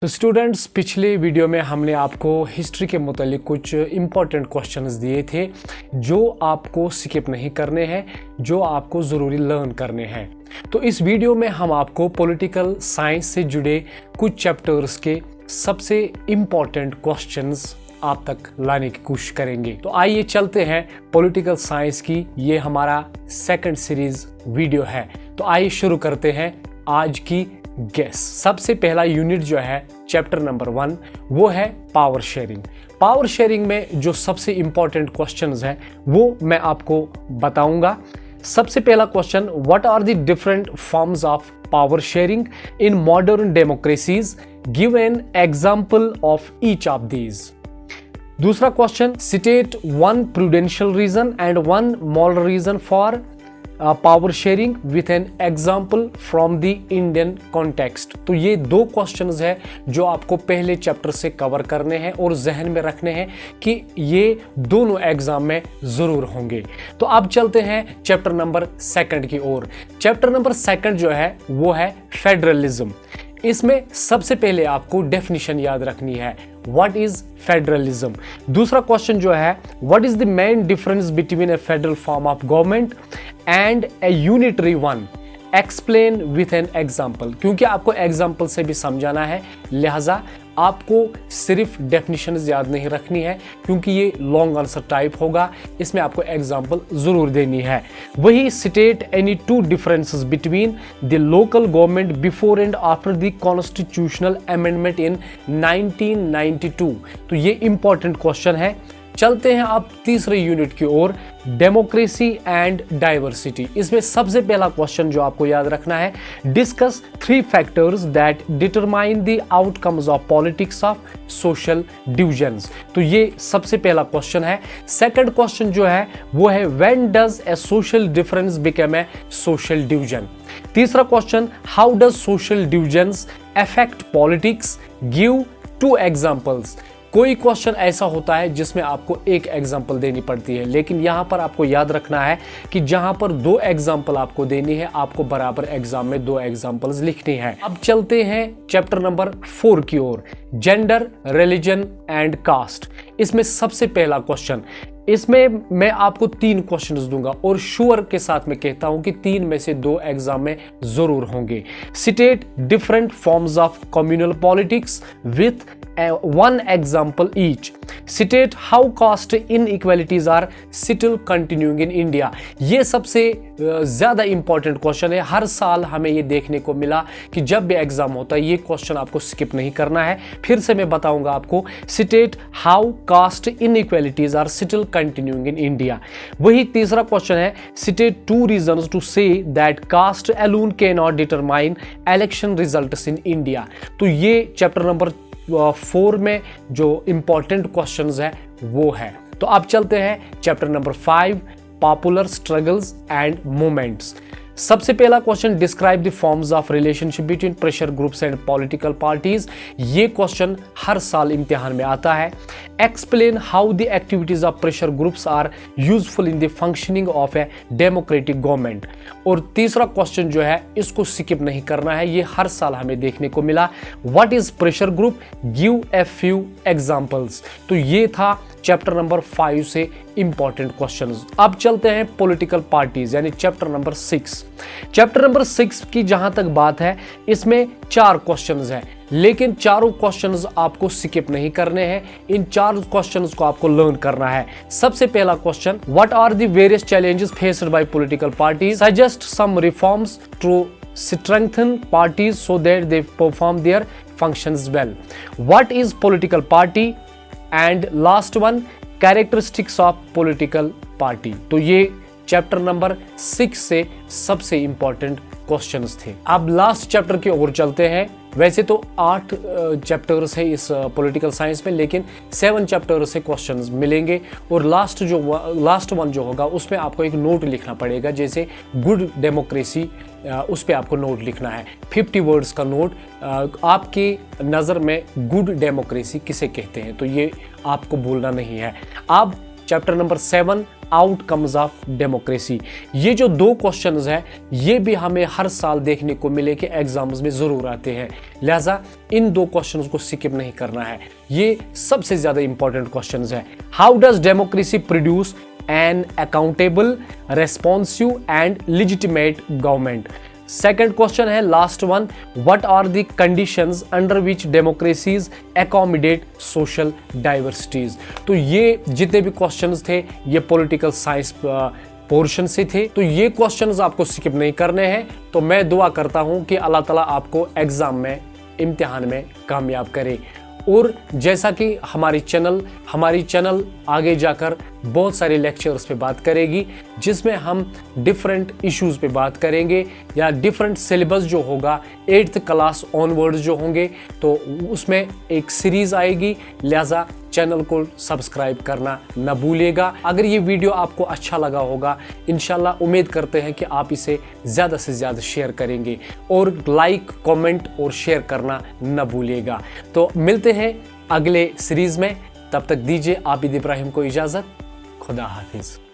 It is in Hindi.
तो स्टूडेंट्स, पिछले वीडियो में हमने आपको हिस्ट्री के मुतालिक कुछ इम्पॉर्टेंट क्वेश्चंस दिए थे जो आपको स्किप नहीं करने हैं, जो आपको ज़रूरी लर्न करने हैं। तो इस वीडियो में हम आपको पॉलिटिकल साइंस से जुड़े कुछ चैप्टर्स के सबसे इम्पॉर्टेंट क्वेश्चंस आप तक लाने की कोशिश करेंगे। तो आइए चलते हैं पॉलिटिकल साइंस की, ये हमारा सेकंड सीरीज वीडियो है। तो आइए शुरू करते हैं आज की गेस। सबसे पहला यूनिट जो है चैप्टर नंबर 1 वो है पावर शेयरिंग। पावर शेयरिंग में जो सबसे इंपॉर्टेंट क्वेश्चंस हैं वो मैं आपको बताऊंगा। सबसे पहला question, what are the different forms of power sharing in modern democracies, give an example of each of these. दूसरा question, state one prudential reason and one moral reason for power sharing with an example from the Indian context. तो ये दो क्वेश्चंस है जो आपको पहले चैप्टर से कवर करने हैं और जहन में रखने हैं कि ये दोनों एग्जाम में जरूर होंगे। तो अब चलते हैं चैप्टर नंबर 2 की ओर। चैप्टर नंबर 2 जो है वो है फेडरलिज्म। इसमें सबसे पहले आपको डेफिनेशन याद रखनी है, व्हाट इज फेडरलिज्म। दूसरा क्वेश्चन जो है, what is the main difference between A federal form of government and A unitary one, explain with an example. क्योंकि आपको एग्जाम्पल से भी समझाना है, लिहाजा आपको सिर्फ डेफिनेशंस याद नहीं रखनी है क्योंकि ये लॉन्ग आंसर टाइप होगा, इसमें आपको एग्जाम्पल जरूर देनी है। वही state any two differences between the local government before and after the constitutional amendment in 1992। तो ये इंपॉर्टेंट क्वेश्चन है। चलते हैं अब तीसरे यूनिट की ओर, डेमोक्रेसी एंड डाइवर्सिटी। इसमें सबसे पहला क्वेश्चन जो आपको याद रखना है, discuss 3 factors that determine the outcomes of politics of social divisions. तो ये सबसे पहला क्वेश्चन है। सेकंड क्वेश्चन जो है वो है, when does a social difference become a social division. तीसरा question, how does social divisions affect politics, give 2 examples. कोई क्वेश्चन ऐसा होता है जिसमें आपको एक एग्जाम्पल देनी पड़ती है, लेकिन यहां पर आपको याद रखना है कि जहां पर 2 एग्जाम्पल आपको देनी है, आपको बराबर एग्जाम में 2 एग्जाम्पल्स लिखनी है। अब चलते हैं चैप्टर नंबर 4 की ओर, जेंडर, रिलीजन एंड कास्ट। इसमें सबसे पहला क्वेश्चन, इसमें मैं आपको 3 क्वेश्चंस दूंगा और श्योर के साथ मैं कहता हूं कि 3 में से 2 एग्जाम में जरूर होंगे। State different forms of communal politics with 1 example each. State how caste inequalities are still continuing in India. ये सबसे ज्यादा इंपॉर्टेंट क्वेश्चन है। हर साल हमें ये देखने को मिला कि जब भी एग्जाम होता है ये क्वेश्चन आपको स्किप नहीं करना है। फिर से मैं बताऊंगा आपको, state how caste inequalities are still continuing in India. वही तीसरा क्वेश्चन है, state 2 reasons to say that caste alone can not determine election results in India. तो ये चैप्टर नंबर 4 में जो इंपॉर्टेंट क्वेश्चंस है वो है। तो अब चलते हैं chapter number 5, popular struggles and movements. सबसे पहला question, describe the forms of relationship between pressure groups and political parties. ये क्वेश्चन हर साल इम्तिहान में आता है। Explain how the activities of pressure groups are useful in the functioning of a democratic government. और तीसरा क्वेश्चन जो है इसको स्किप नहीं करना है, ये हर साल हमें देखने को मिला, what is pressure group, give a few examples. तो ये था चैप्टर नंबर 5 से इंपॉर्टेंट क्वेश्चंस। अब चलते हैं पॉलिटिकल पार्टीज यानी चैप्टर नंबर 6। चैप्टर नंबर 6 की जहां तक बात है, इसमें 4 क्वेश्चंस हैं, लेकिन चारों क्वेश्चंस आपको स्किप नहीं करने हैं। इन 4 क्वेश्चंस को आपको लर्न करना है। सबसे पहला question, what are the various challenges faced by political parties, suggest some reforms to strengthen parties so that they perform their functions well. What is political party? And last one, characteristics of political party. तो ये चैप्टर नंबर 6 से सबसे इंपॉर्टेंट क्वेश्चंस थे। अब लास्ट चैप्टर की ओर चलते हैं। वैसे तो 8 चैप्टर्स है इस पॉलिटिकल साइंस में, लेकिन 7 चैप्टर से क्वेश्चंस मिलेंगे और लास्ट वन जो होगा उसमें आपको एक नोट लिखना पड़ेगा, जैसे गुड डेमोक्रेसी, उस पर आपको नोट लिखना है, 50 वर्ड्स का नोट। आपकी नज़र में गुड डेमोक्रेसी किसे कहते हैं, तो ये आपको भूलना नहीं है। अब chapter number 7 outcomes of democracy. ये जो 2 क्वेश्चंस हैं ये भी हमें हर साल देखने को मिले कि एग्जाम्स में ज़रूर आते हैं, लिहाजा इन 2 क्वेश्चंस को स्किप नहीं करना है, ये सबसे ज़्यादा इंपॉर्टेंट क्वेश्चंस है। How does democracy produce an accountable, responsive and legitimate government. Second question है last one, what are the conditions under which democracies accommodate social diversities. तो ये जितने भी क्वेश्चंस थे ये पॉलिटिकल साइंस पोर्शन से थे, तो ये क्वेश्चंस आपको स्किप नहीं करने हैं। तो मैं दुआ करता हूं कि अल्लाह ताला आपको एग्जाम में, इम्तिहान में कामयाब करे। और जैसा कि हमारी चैनल आगे जाकर बहुत सारे लेक्चर्स पे बात करेगी जिसमें हम डिफरेंट इश्यूज पे बात करेंगे या डिफरेंट सिलेबस जो होगा 8th क्लास ऑनवर्ड्स जो होंगे तो उसमें एक सीरीज आएगी, लिहाजा चैनल को सब्सक्राइब करना न भूलिएगा। अगर ये वीडियो आपको अच्छा लगा होगा, इंशाल्लाह उम्मीद करते हैं कि आप इसे ज़्यादा से ज़्यादा शेयर करेंगे और लाइक, कमेंट और शेयर करना न भूलिएगा। तो मिलते हैं अगले सीरीज़ में, तब तक दीजिए आबिद इब्राहिम को इजाज़त। खुदा हाफिज़।